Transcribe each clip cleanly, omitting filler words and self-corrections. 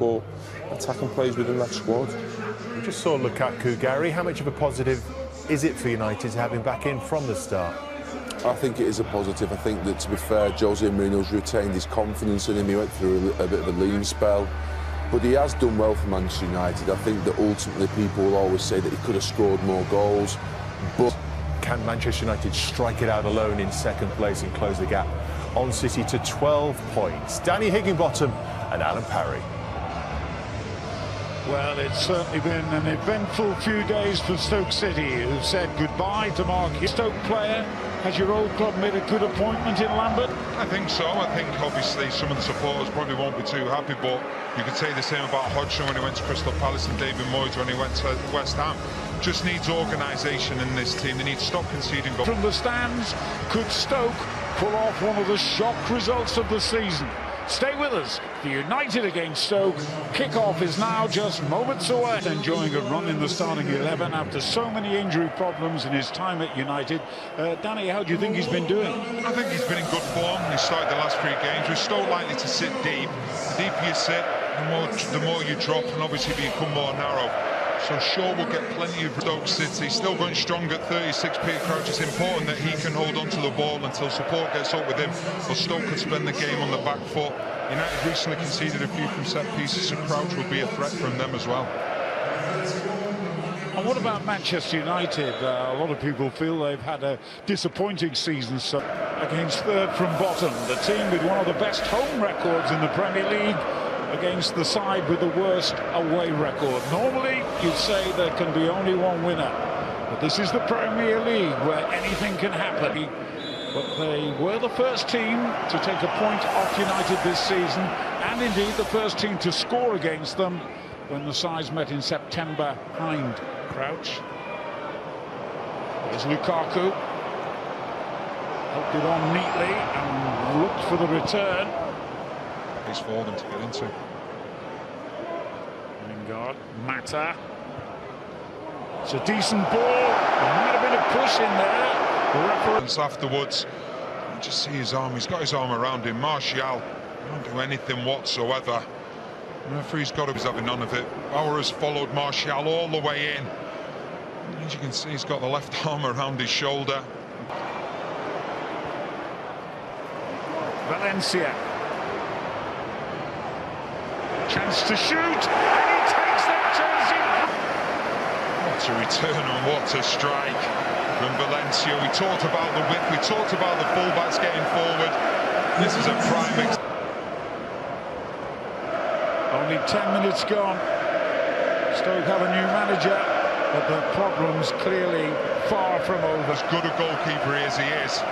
or attacking players within that squad. We just saw Lukaku, Gary. How much of a positive is it for United to have him back in from the start? I think it is a positive. I think that, to be fair, Jose Mourinho's retained his confidence in him. He went through a bit of a lean spell, but he has done well for Manchester United. I think that ultimately people will always say that he could have scored more goals, but can Manchester United strike it out alone in second place and close the gap on City to 12 points? Danny Higginbottom and Alan Parry. Well, it's certainly been an eventful few days for Stoke City, who've said goodbye to Mark. Stoke player, has your old club made a good appointment in Lambert? I think so. I think obviously some of the supporters probably won't be too happy, but you could say the same about Hodgson when he went to Crystal Palace and David Moyes when he went to West Ham. Just needs organisation in this team. They need to stop conceding goals. From the stands, could Stoke pull off one of the shock results of the season? Stay with us. The United against Stoke kick-off is now just moments away. Enjoying a run in the starting 11 after so many injury problems in his time at United. Danny, how do you think he's been doing? I think he's been in good form. He started the last 3 games. We're still likely to sit deep. The deeper you sit, the more you drop, and obviously become more narrow. So sure, we'll get plenty of Stoke City. Still going strong at 36. Peter Crouch. It's important that he can hold on to the ball until support gets up with him, or Stoke could spend the game on the back foot. United recently conceded a few from set pieces, so Crouch will be a threat from them as well. And what about Manchester United? A lot of people feel they've had a disappointing season against third from bottom. The team with one of the best home records in the Premier League against the side with the worst away record. Normally, you'd say there can be only one winner. But this is the Premier League where anything can happen. But they were the first team to take a point off United this season, and indeed the first team to score against them when the sides met in September behind Crouch. There's Lukaku. Helped it on neatly and looked for the return. He's for them to get into. Lingard, Mata. It's a decent ball. There might have been a push in there. The referee. Afterwards, you just see his arm. He's got his arm around him. Martial won't do anything whatsoever. The referee's got to be having none of it. Bauer has followed Martial all the way in. As you can see, he's got the left arm around his shoulder. Valencia. Chance to shoot, and he takes that chance. What a return and what a strike from Valencia. We talked about the width, we talked about the fullbacks getting forward. This is a prime example. Only 10 minutes gone. Stoke have a new manager, but the problem's clearly far from over. As good a goalkeeper as he is,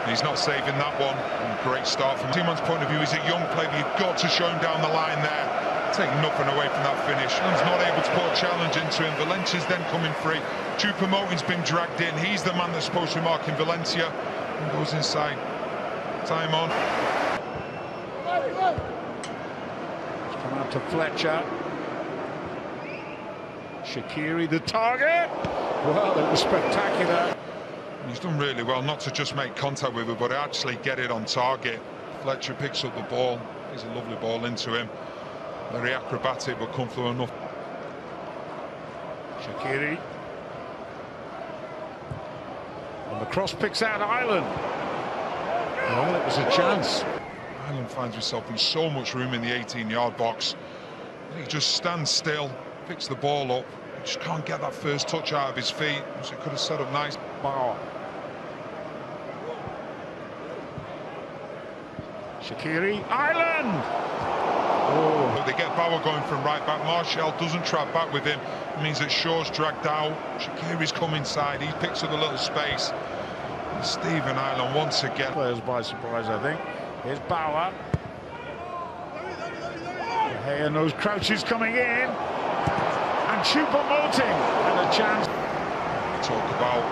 he's not saving that one. Great start from Timon's point of view. He's a young player, but you've got to show him down the line there. Taking nothing away from that finish. He's not able to put a challenge into him. Valencia's then coming free. Choupo-Moting's been dragged in. He's the man that's supposed to be marking Valencia. And goes inside. Time on. It's come out to Fletcher. Shaqiri, the target. Well, it was spectacular. He's done really well not to just make contact with it, but actually get it on target. Fletcher picks up the ball. He's a lovely ball into him. Very acrobatic, but comfortable enough. Shaqiri. And the cross picks out Ireland. Well, it was a chance. Ireland finds himself in so much room in the 18-yard box. He just stands still, picks the ball up. He just can't get that first touch out of his feet, so he could have set up nice. Bauer. Shaqiri, Ireland! Oh. They get Bauer going from right back. Martial doesn't trap back with him. It means that Shaw's dragged out. Shaqiri's come inside. He picks up a little space. And Stephen Ireland once again. Players by surprise, I think. Here's Bauer. Hey, and those Crouches coming in. And Choupo-Moting and a chance. Talk about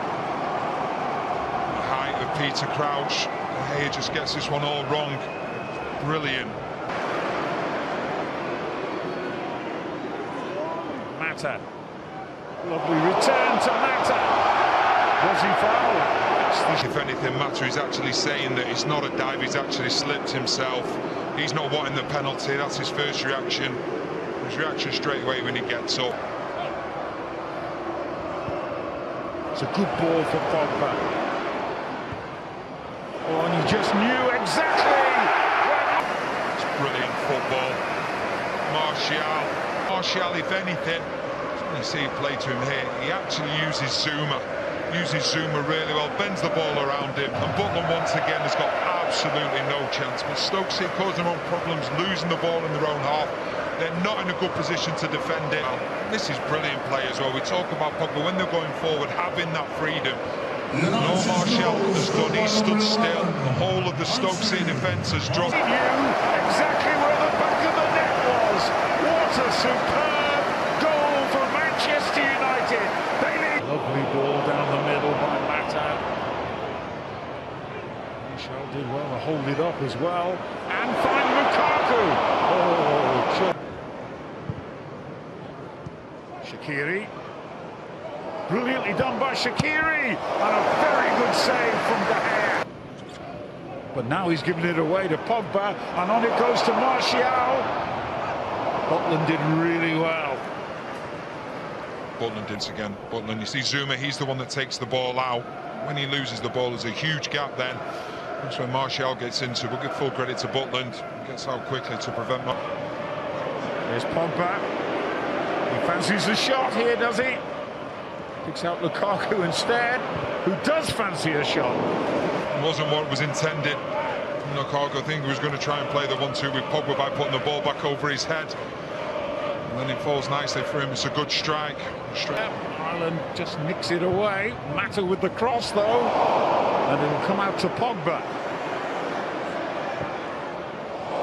the height of Peter Crouch. Hey, just gets this one all wrong. Brilliant. Mata. Lovely return to Mata. Was he fouled? If anything, Mata is actually saying that it's not a dive, he's actually slipped himself. He's not wanting the penalty, that's his first reaction. His reaction straight away when he gets up. It's a good ball for Pogba. Oh, and he just knew exactly. It's brilliant football. Martial, if anything, you see him play to him here, he actually uses Zuma really well, bends the ball around him, and Butland once again has got absolutely no chance. But Stoke City cause their own problems, losing the ball in their own half. They're not in a good position to defend it. This is brilliant play as well. We talk about Pogba when they're going forward, having that freedom. No Martial has done, he stood still. The whole of the Stoke City defence has dropped. He knew exactly where the back of the net was. What a superb goal for Manchester United. Lovely ball down the middle by Mata. Martial did well to hold it up as well. And find Lukaku. Oh, Shaqiri. Brilliantly done by Shaqiri. And a very good save from De Gea. But now he's giving it away to Pogba. And on it goes to Martial. Butland did really well. Butland did again. Butland, you see Zuma, he's the one that takes the ball out. When he loses the ball, there's a huge gap then. That's when Martial gets into. We'll give full credit to Butland. He gets out quickly to prevent. There's Pogba. He fancies the shot here, does he? Picks out Lukaku instead, who does fancy a shot. It wasn't what was intended from Lukaku. I think he was going to try and play the 1-2 with Pogba by putting the ball back over his head. And then it falls nicely for him. It's a good strike. Ireland just nicks it away. Mata with the cross, though. And it'll come out to Pogba.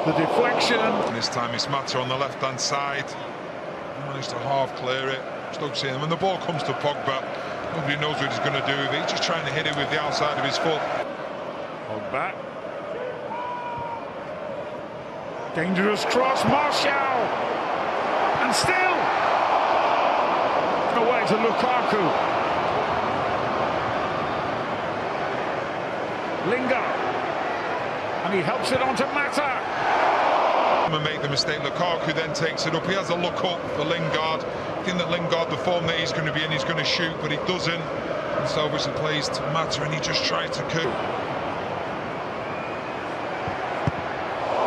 The deflection. And this time it's Mata on the left-hand side. He managed to half clear it. Stoke City. And when the ball comes to Pogba, nobody knows what he's going to do with it. He's just trying to hit it with the outside of his foot. Pogba. Dangerous cross. Martial. And still away to Lukaku. Lingard, and he helps it on to Mata. And make the mistake. Lukaku then takes it up. He has a look up for Lingard. I think that Lingard, the form that he's going to be in, he's going to shoot, but he doesn't. And so obviously plays to Mata, and he just tries to coup.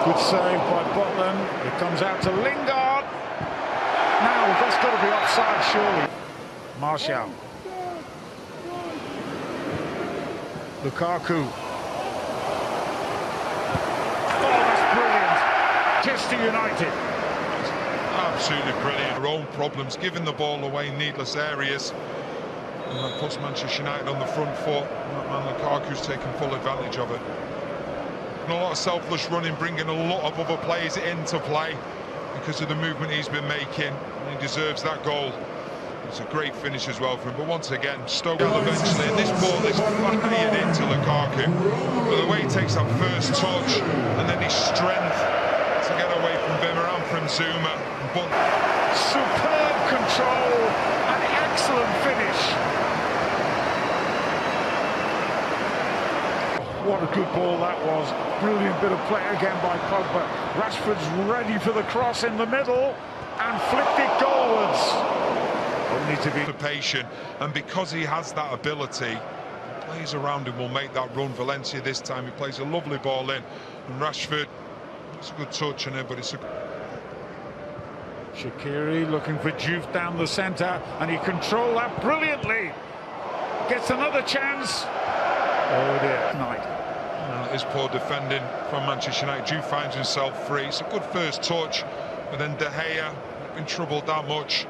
Good save by Butland. It comes out to Lingard. Now, that's got to be offside, surely. Martial. Lukaku. Oh, that's brilliant. Manchester United. Absolutely brilliant. Their own problems, giving the ball away in needless areas. And that puts Manchester United on the front foot. And that man Lukaku's taking full advantage of it. And a lot of selfless running, bringing a lot of other players into play because of the movement he's been making, and he deserves that goal. It's a great finish as well for him, but once again Stoke will eventually, and this ball is fired into Lukaku, but the way he takes that first touch and then his strength to get away from Bimmer and from Zuma, but superb control and excellent finish. What a good ball that was. Brilliant bit of play again by Pogba. Rashford's ready for the cross in the middle and flicked it goalwards. Only to be patient, and because he has that ability, players around him will make that run. Valencia this time, he plays a lovely ball in, and Rashford, it's a good touch on it, but it's a... Shaqiri looking for Juve down the centre, and he controlled that brilliantly. Gets another chance. Oh dear, tonight. This poor defending from Manchester United. Juve finds himself free. It's a good first touch, but then De Gea been troubled that much.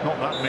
Not that many.